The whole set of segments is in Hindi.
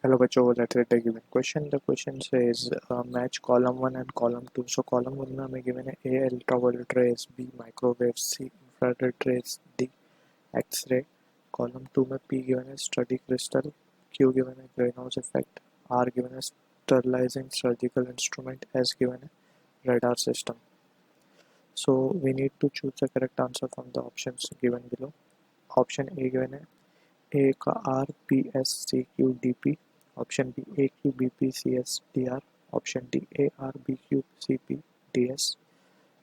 Hello बच्चों, let's read the given question. The question says match column 1 and column 2. So column 1 में हमें given है A ultraviolet rays, B microwave, C infrared rays, D X-ray. Column 2 में P given है study crystal, Q given है greenhouse effect, R given है sterilizing surgical instrument, S given है radar system. So we need to choose the correct answer from the options given below. Option A given है A का R P S C Q D P, option B A Q B P C S D R, option D A R B Q C P D S,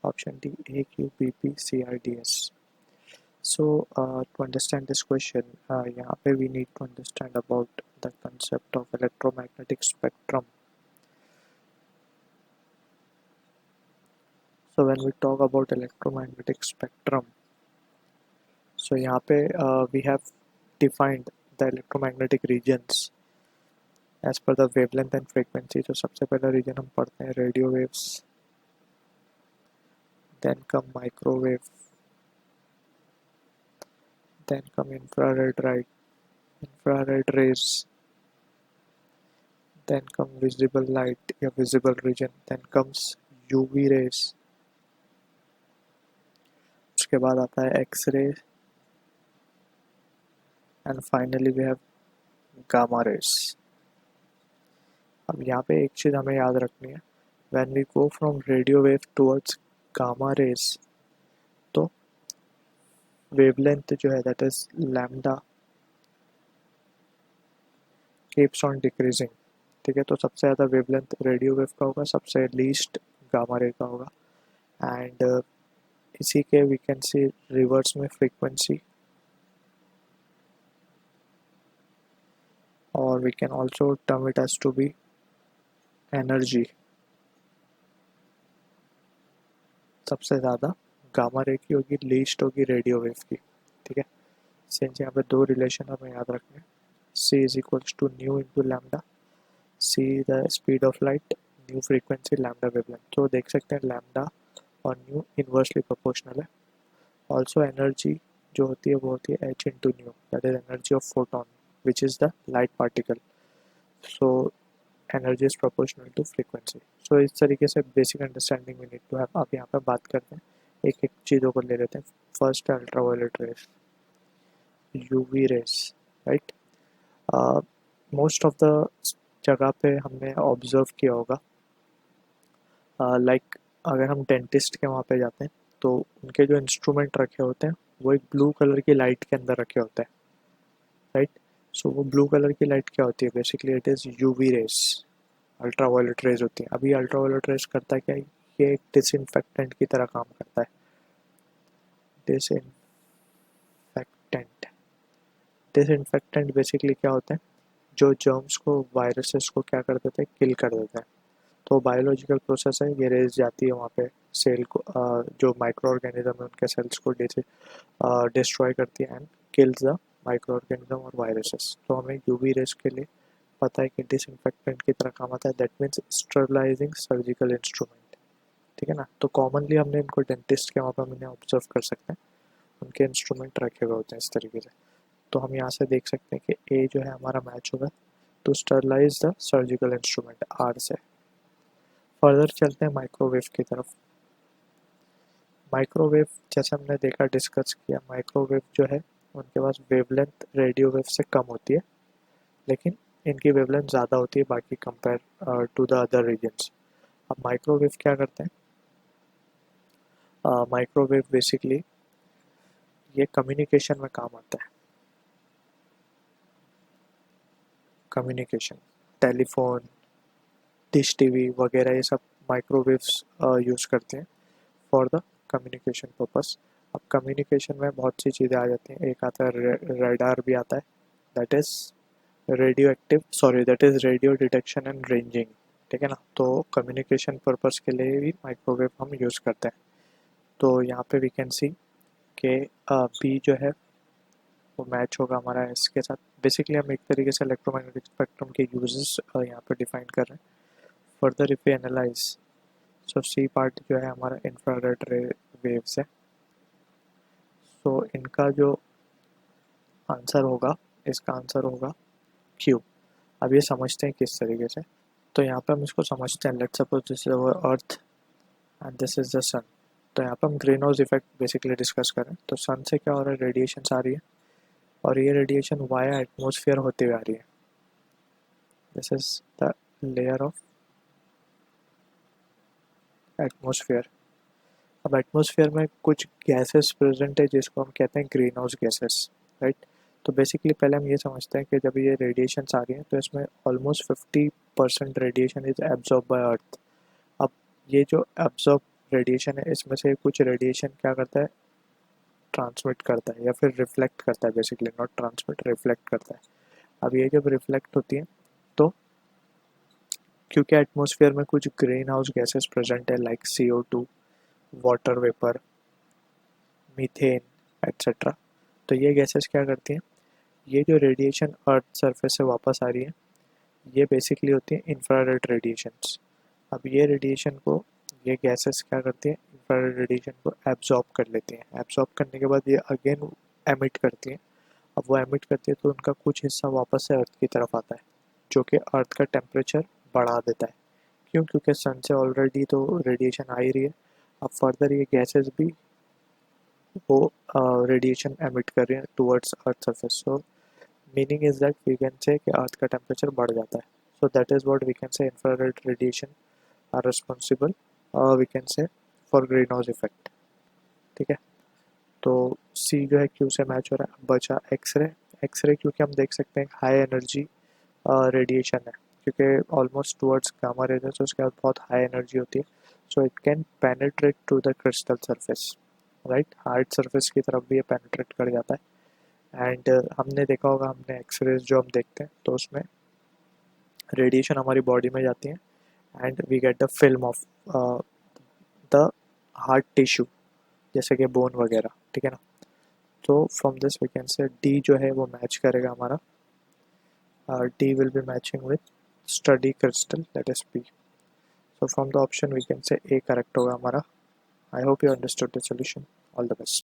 option D A Q B P C R D S. So to understand this question, यहाँ पे we need to understand about the concept of electromagnetic spectrum. So when we talk about electromagnetic spectrum, so यहाँ पे we have defined the electromagnetic regions as per the wavelength and frequency. तो सबसे पहला रीजन हम पढ़ते हैं radio waves, then come microwave, then come infrared rays, then come visible light या visible region, then comes UV rays, उसके बाद आता है X-ray, and finally we have gamma rays. अब यहाँ पे एक चीज़ हमें याद रखनी है, when we go from radio wave towards gamma rays, तो wavelength जो है that is lambda keeps on decreasing. ठीक है, तो सबसे ज़्यादा वेवलेंथ रेडियो वेव का होगा, सबसे लीस्ट गामा रे का होगा. एंड इसी के वी कैन सी रिवर्स में फ्रीक्वेंसी, और we can also term it as to be energy. सबसे ज़्यादा गामा रे की होगी, लीस्ट होगी रेडियो वेव की. ठीक है, सिंस यहाँ पे दो रिलेशन हमें याद रखने हैं, C is equals to nu into lambda, C the speed of light, nu frequency, lambda wavelength. तो देख सकते हैं लैम्डा और न्यू इन्वर्सली प्रोपोर्शनल है. ऑल्सो एनर्जी जो होती है वो होती है h into nu, that is energy of photon which is the light particle. So energy is proportional to frequency. So इस तरीके से basic understanding we need to have. अब यहाँ पे बात करते हैं, एक एक चीज़ों को ले लेते हैं. First ultraviolet rays, UV rays, right. Most of the जगह पे हमने ऑब्जर्व किया होगा, लाइक अगर हम डेंटिस्ट के वहाँ पे जाते हैं तो उनके जो इंस्ट्रूमेंट रखे होते हैं वो एक ब्लू कलर की लाइट के अंदर रखे होते हैं, राइट. सो वो ब्लू कलर की लाइट क्या होती है, basically it is UV rays, ultraviolet rays होती है. अभी अल्ट्रावायलेट रेज करता है क्या, ये एक डिसइंफेक्टेंट की तरह काम करता है. डिसइंफेक्टेंट, डिसइंफेक्टेंट बेसिकली क्या होते हैं, जो जर्म्स को, वायरसेस को क्या कर देते हैं, किल कर देते हैं. तो बायोलॉजिकल प्रोसेस है, ये रेज जाती है वहाँ पे सेल को, जो माइक्रो ऑर्गेनिज्म है उनके सेल्स को डिस्ट्रॉय करती है and kills the micro organism और वायरसेस. तो हमें यूवी रेज के लिए पता है कि डिसइंफेक्टेंट की तरह काम आता है, that means sterilising surgical instrument. ठीक है ना. तो कॉमनली हमने इनको डेंटिस्ट के वहाँ पर हमने ऑब्जर्व कर सकते हैं, उनके इंस्ट्रूमेंट रखे हुए होते हैं इस तरीके से. तो हम यहाँ से देख सकते हैं कि ए जो है हमारा मैच होगा to sterilise the surgical instrument, R से. फर्दर चलते हैं माइक्रोवेव की तरफ. माइक्रोवेव जैसे हमने देखा, डिस्कस किया, माइक्रोवेव जो है उनके पास वेवलेंथ रेडियो वेव से कम होती है, लेकिन इनकी वेवलेंथ ज़्यादा होती है बाकी compare to the other regions. अब माइक्रोवेव क्या करते हैं, माइक्रोवेव बेसिकली ये कम्युनिकेशन में काम आता है. कम्युनिकेशन, टेलीफोन, डिश टीवी वगैरह ये सब माइक्रोवेव्स यूज़ करते हैं फॉर द कम्युनिकेशन पर्पस. अब कम्युनिकेशन में बहुत सी चीज़ें आ जाती हैं. एक आता है रेडार भी आता है, that is radio active, sorry that is radio detection and ranging. ठीक है ना. तो कम्युनिकेशन पर्पस के लिए भी माइक्रोवेव हम यूज़ करते हैं. तो यहाँ पे वी कैन सी के बी जो है वो मैच होगा हमारा एस के साथ. बेसिकली हम एक तरीके से इलेक्ट्रोमैग्नेटिक स्पेक्ट्रम के यूजेस यहाँ पे डिफाइन कर रहे हैं. Further if analyse, so C part जो है हमारा इंफ्रारेड रे वेव्स है. सो इनका जो आंसर होगा, इसका आंसर होगा क्यू. अब ये समझते हैं किस तरीके से। तो यहाँ पे हम इसको समझते हैं, let's suppose this is our earth and this is the sun. तो यहाँ पे हम greenhouse effect basically discuss करें तो सन से क्या हो रहा है, रेडिएशन आ रही है और ये रेडिएशन वाया एटमोसफियर होते हुए आ रही है। This is the layer of atmosphere. अब एटमोसफियर में कुछ गैसेस प्रेजेंट है जिसको हम कहते हैं ग्रीन हाउस गैसेस, राइट। तो बेसिकली पहले हम ये समझते हैं कि जब ये रेडिएशन आ रही है तो इसमें almost 50% radiation is absorb by earth. अब ये जो एब्जॉर्ब रेडिएशन है इसमें से कुछ रेडिएशन क्या करता है, ट्रांसमिट करता है या फिर रिफ्लेक्ट करता है, बेसिकली नॉट ट्रांसमिट, रिफ्लेक्ट करता है। अब ये जब रिफ्लेक्ट होती है तो क्योंकि एटमोसफियर में कुछ ग्रीन हाउस गैसेस प्रेजेंट है like CO2, water vapour, methane etcetera. तो ये गैसेस क्या करती हैं, ये जो रेडिएशन अर्थ सरफेस से वापस आ रही है ये बेसिकली होती है इंफ्रारेड रेडिएशंस। अब ये रेडिएशन को ये गैसेस क्या करती हैं, इंफ्रारेड रेडिएशन को एब्जॉर्ब कर लेती हैं। एब्जॉर्ब करने के बाद ये अगेन एमिट करती हैं। अब वो एमिट करती है तो उनका कुछ हिस्सा वापस से अर्थ की तरफ आता है जो कि अर्थ का टेम्परेचर बढ़ा देता है। क्यों, क्योंकि सन से ऑलरेडी तो रेडिएशन आ ही रही है, अब फर्दर ये गैसेस भी वो रेडिएशन एमिट कर रही हैं towards earth surface. So meaning is that we can say कि अर्थ का टेम्परेचर बढ़ जाता है। So that is what we can say infrared radiation are responsible we can say for greenhouse effect. ठीक है, तो सी जो है क्यू से मैच हो रहा है। बचा एक्सरे। एक्सरे क्योंकि हम देख सकते हैं हाई एनर्जी रेडिएशन है, क्योंकि ऑलमोस्ट टुवर्ड्स गामा रेज है तो उसके बाद बहुत हाई एनर्जी होती है। So it can penetrate to the crystal surface, right. Hard surface की तरफ भी ये पेनेट्रेट कर जाता है। एंड हमने देखा होगा, हमने एक्सरेज जो हम देखते हैं तो उसमें रेडिएशन हमारी बॉडी में जाती है and we get the film of the hard tissue जैसे कि बोन वगैरह, ठीक है ना। तो from this we can say D जो है वो मैच करेगा हमारा, D will be matching with study crystal, that is P. So from the option we can say A correct होगा हमारा. I hope you understood the solution. All the best.